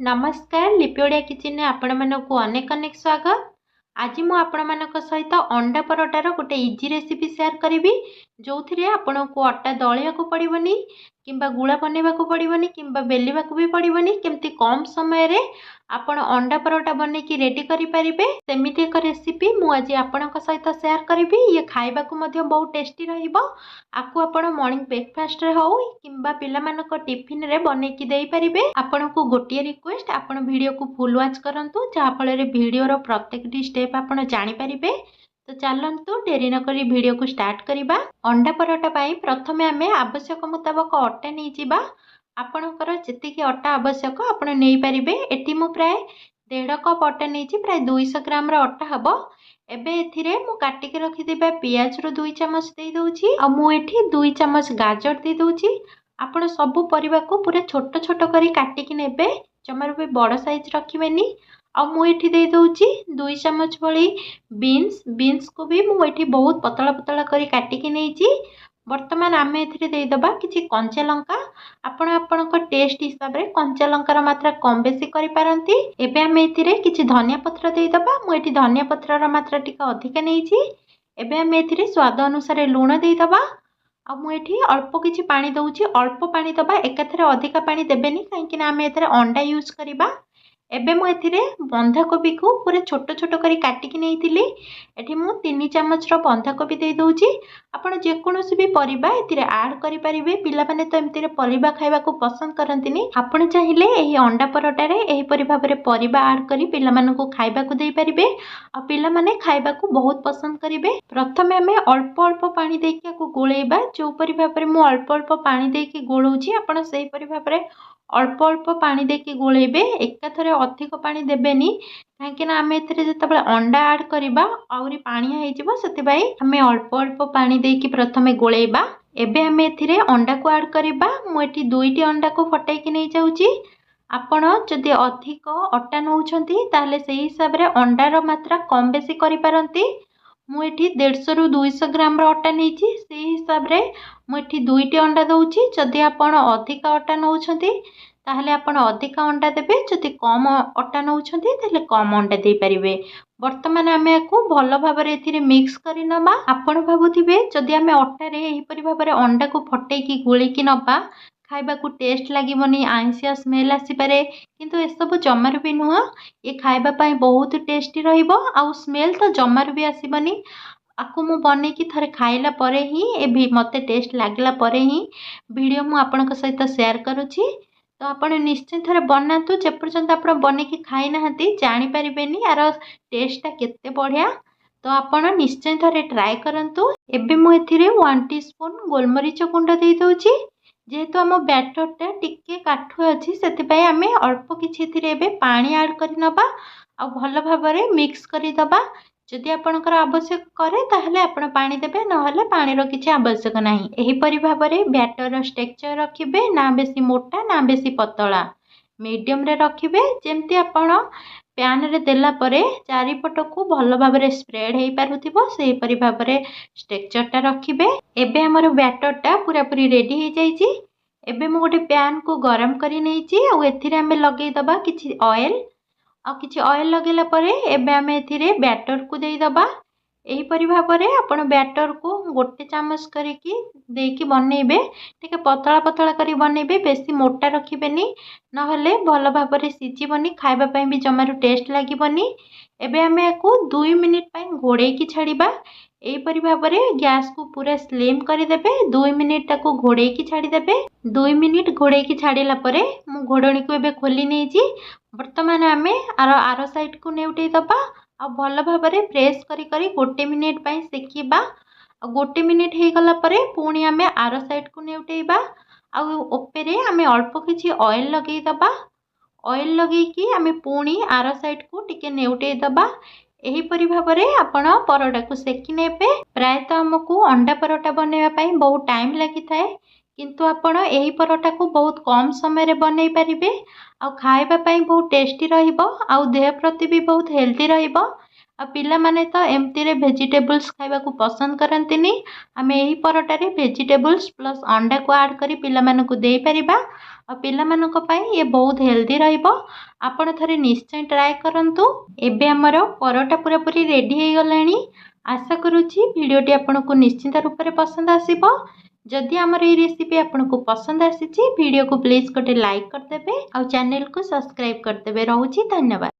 नमस्कार लिपि ओडिया किचन में आपण मानक अनेक अनेक स्वागत। आज मु आपण मानक सहित अंडा परोटार गोटे इजी रेसिपी शेयर करी जो थी आपण को अटा दलिया को पड़ोनी किंबा गुड़ा बनवा को पड़ोनी किंबा बेलिया भी पड़ोनी केमती कम समय रे आपण अंडा परोटा बन की रेडी करें सेमती एक रेसिपी मुझे आपण सहित शेयर करी। ये खाइबा को बहुत टेस्टी आपको आपण मॉर्निंग ब्रेकफास्ट रे हो किंबा पिला मानक टिफिन रे बने की दे पारिबे। आपण को गोटे रिक्वेस्ट आपण वीडियो को फुल वॉच करंतु जहाँ फल वीडियो रो प्रत्येक स्टेप आपण जानि पारिबे। तो चलतु डेरी न करी वीडियो को स्टार्ट करिबा। अंडा परोटा पाई प्रथमे आमे आवश्यक मुताबक अटा नहीं जिबा। आपणकर जेतिकी अटा आवश्यक आपण नहीं पारिबे। एटी मु प्राय 1.5 कप अटा नहीं प्राय 200 ग्राम रो अटा हबो। एबे एथिरे मु काटिके रखिदिबा पियाज रो 2 चम्मच दे दउची आ मु एठी 2 चम्मच गाजर दे दउची। आपण सब परिबा को पूरा छोट छोट करी काटिके नेबे, जमार भी बड़ साइज रखिबेनी। आ मु एठी दे दउची 2 चम्मच भली बीन्स को भी मु एठी बहुत पतला पतला करी काटिके नेइची। वर्तमान आमे एथिरे दे दबा किछि कंचा लंका। आपण आपणक टेस्ट हिसाब रे कंचा लंकार मात्रा कम बेसी करि पारंती। एबे आमे एथिरे किछि धनिया पत्र दे दबा। मु एठी धनिया पत्र रा मात्रा टिका अधिक नेइची। एबे आमे एथिरे स्वाद अनुसार लूण दे दबा। आ मु एठी अल्प किछि पानी दउची। अल्प पानी दबा, एकाथरे अधिक पानी देबेनी काहेकि ना आमे एथिरे अंडा यूज करिबा। एबे मु एथिरे बंधाकोबी को पूरा छोट छोट करी काटिकी नेइतिली। एठी मु 3 चम्मच रो बंधाकोबी दे दउची। आपण जे कोनोसी भी परिबा एथिरे ऐड करि परिबे। पिला माने तो एमतिरे परिबा खाइबा को पसंद करंतिनी। आपण चाहिले एही अंडा परोटा रे एही परिबा परिबा ऐड करी पिला माने को खाइबा को देई परिबे। आ पिला माने खाइबा को बहुत पसंद करिवे। प्रथमे हमें अल्प अल्प पानी देके को गोळेबा। जो परिबा मु अल्प अल्प पानी देके गोळौची आपण सेही परिबा अल्प अल्प पानी देके गोळेबे। एकाथरे अधिक पानी देबेनी काहेकि ना आमे एथिरे जेतेबेले अंडा ऐड करिबा आउरी पानी आइ जिवो। सेति बाई हमें अल्प अल्प पानी देके प्रथमे गोळेबा। एबे हमें एथिरे अंडा को ऐड करिबा। मु एठी 2टी अंडा को फटाइकी नै जाउची। आपण जदि अधिक अटा नउछंती ताहले सेही हिसाब रे अंडार मात्रा कम बेसी करि पारंती। मु एठी 150 रु 200 ग्राम रो अटा नेची। सेही हिसाब रे मु एठी 2टी अंडा दउची। जदि आपण अधिक अटा नउछंती ताहले आपण अधिक अंडा देबे। जदि कम अटा नउछंती ताहले कम अंडा दे परिबे। वर्तमान आमे को भलो भाबरे एथिरे मिक्स करि नबा। आपण भाबुथिबे जदि आमे अटा रे एही परि भाबरे अंडा को फटेकी गोली की नबा खाइबा को टेस्ट लागिबनी, आइंसिया स्मेल आसी पारे, किंतु ए सब जमार भी नुह। ये खाइबा पई बहुत टेस्टी रहिबो आ स्मेल तो जमार भी आसीबनी। आपको मु बने की थरे खाइला परे ही ए भी मते टेस्ट लागला परे ही वीडियो मु आपनक सहित शेयर करूची। तो आपण निश्चय थरे बनातु। जे पर्यंत आपण बने की खाइ नाहंती जानि परिबेनी यार टेस्ट ता केते बढ़िया। तो आपण निश्चय थरे ट्राई करंतु। एबे मु एथिरे 1 टीस्पून गोलमरीच गुंड दे दउची। जेहेतु आम बैटर टा टिके काठु अच्छी से आम अल्प किसी एबे पानी ऐड कर नबा आ भल भाबरे मिक्स कर दबा। जदि आपणकर आवश्यक करे ताहले आपण पानी देबे, नहले पानीर किछि आवश्यक नाही। एही परि भाबरे बैटर स्ट्रक्चर रखिबे, ना बेसी मोटा ना बेसी पतला, मीडियम रे रखिबे। जेमती आपण पैन रे देला परे चारिपट को भल भाबरे स्प्रेड हेई पारुथिबो सेही परि भाबरे स्ट्रक्चर टा रखिबे। एबे हमर बैटर टा पूरा पूरी रेडी हे जाईची। एबे मु गोटे पैन को गरम करी नेइची आ एथिरे हमें लगेई दबा किछि ऑयल। आ किछि ऑयल लगेला परे एबे हमें एथिरे बैटर को देई दबा। एही परि भाबरे आपण बैटर को गोटे चामच करिकी देकी बनेइबे। टिके पतला पतला करी बनेइबे, बेसी मोटा रखिबेनी, नहले भल भाबरे सिजिबनी, खाइबा पई भी जमारु टेस्ट लागिबनी। एबे हमें याकू 2 मिनिट पई घोड़े की छाड़ीबा। एही परि भाबरे गैस को पूरा स्लिम करी देबे। 2 मिनिट ताको घोड़े की छाड़ी देबे। 2 मिनिट घोड़े की छाड़ीला परे मु घोड़णी को एबे खोली नेइची। वर्तमान आमे आरो साइड को नेउटेई दबा आ भल भाबरे प्रेस करी करी 1 मिनिट पई सेकीबा। आ 1 मिनिट हे गला परे पुणी आमे आरो साइड को नेउटेइबा आ ओपेरे आमे अल्प किछि ऑयल लगेई दबा। ऑयल लगे कि आमे पुणी आरो साइड को टिके नेउटेई दबा। एही परि भाबरे आपण परोटा को सेकी नेबे। प्राय तो हमकु अंडा परोटा बनेवा पई बहुत टाइम लागि थाए, किंतु आपण एही परोटा को बहुत कम समय रे बनेई परिबे आ खाइबा पई बहुत टेस्टी रहिबो आ देह प्रति भी बहुत हेल्दी रहिबो। पिलामाने तो एमती रे वेजिटेबल्स खाइबा को पसंद करंतिनी। आमे एही परोटारे वेजिटेबल्स प्लस अंडा को ऐड करी पिलामानकु देई परिबा। पिलामानक पई ये बहुत हेल्दी रहिबो। आपण थरे निश्चय ट्राई करंतु। एबे हमर परोटा पूरा पूरी रेडी हे गलानी। आशा करूची वीडियोटी आपनको निश्चित रूप से पसंद आसीबो। जदि हमर ये रेसिपी आपनको पसंद आसीची वीडियो को प्लीज गोटे लाइक कर देबे और चैनल को सब्सक्राइब कर देबे। रहूची धन्यवाद।